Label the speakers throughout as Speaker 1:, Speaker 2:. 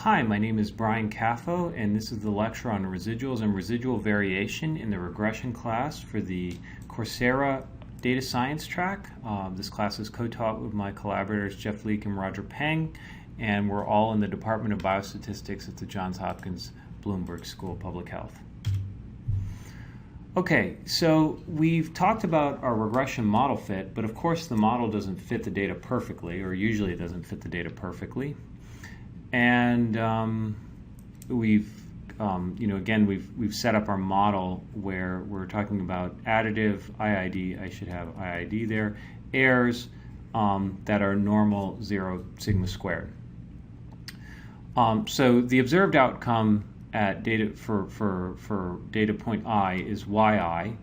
Speaker 1: Hi, my name is Brian Caffo, and this is the lecture on residuals and residual variation in the regression class for the Coursera Data Science track. This class is co-taught with my collaborators Jeff Leake and Roger Peng, and we're all in the Department of Biostatistics at the Johns Hopkins Bloomberg School of Public Health. Okay, so we've talked about our regression model fit, but of course the model doesn't fit the data perfectly, or usually it doesn't fit the data perfectly. And we've set up our model where we're talking about additive IID. I should have IID there. Errors that are normal 0 sigma squared. So the observed outcome at data for data point I is yi,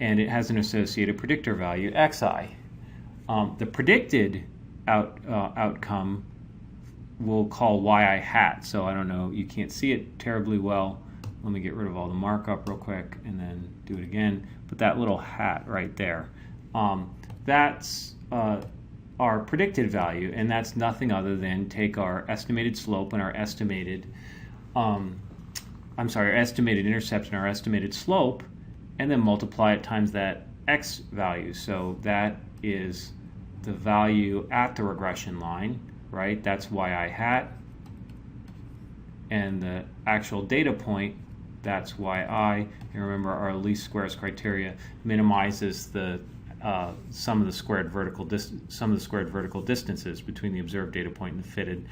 Speaker 1: and it has an associated predictor value xi. The predicted outcome we'll call yi hat. So I don't know, you can't see it terribly well. Let me get rid of all the markup real quick and then do it again. But that little hat right there, that's our predicted value, and that's nothing other than take our estimated slope and our estimated, our estimated intercept and our estimated slope, and then multiply it times that x value. So that is the value at the regression line, right? That's yi hat. And the actual data point, that's yi. And remember, our least squares criteria minimizes the sum of the squared vertical distances between the observed data point and the fitted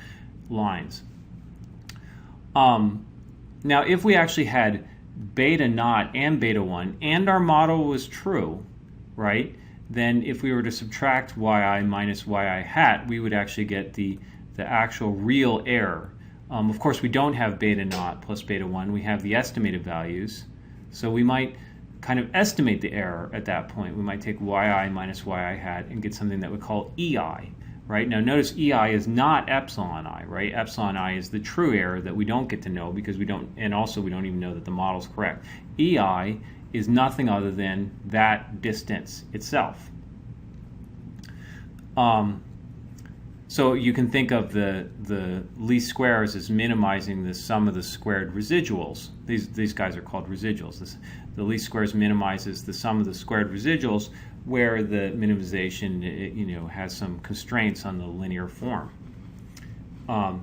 Speaker 1: lines. Now, if we actually had beta naught and beta 1, and our model was true, right? Then if we were to subtract yi minus yi hat, we would actually get the actual real error. Of course, we don't have beta naught plus beta 1. We have the estimated values. So we might kind of estimate the error at that point. We might take yi minus yi hat and get something that we call ei. Right? Now notice ei is not epsilon I, right? Epsilon I is the true error that we don't get to know because we don't, and also we don't even know that the model's correct. Ei is nothing other than that distance itself. So you can think of the least squares as minimizing the sum of the squared residuals. These guys are called residuals. The least squares minimizes the sum of the squared residuals, where the minimization has some constraints on the linear form. You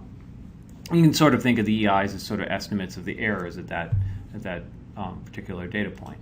Speaker 1: can sort of think of the EIs as sort of estimates of the errors at that particular data point.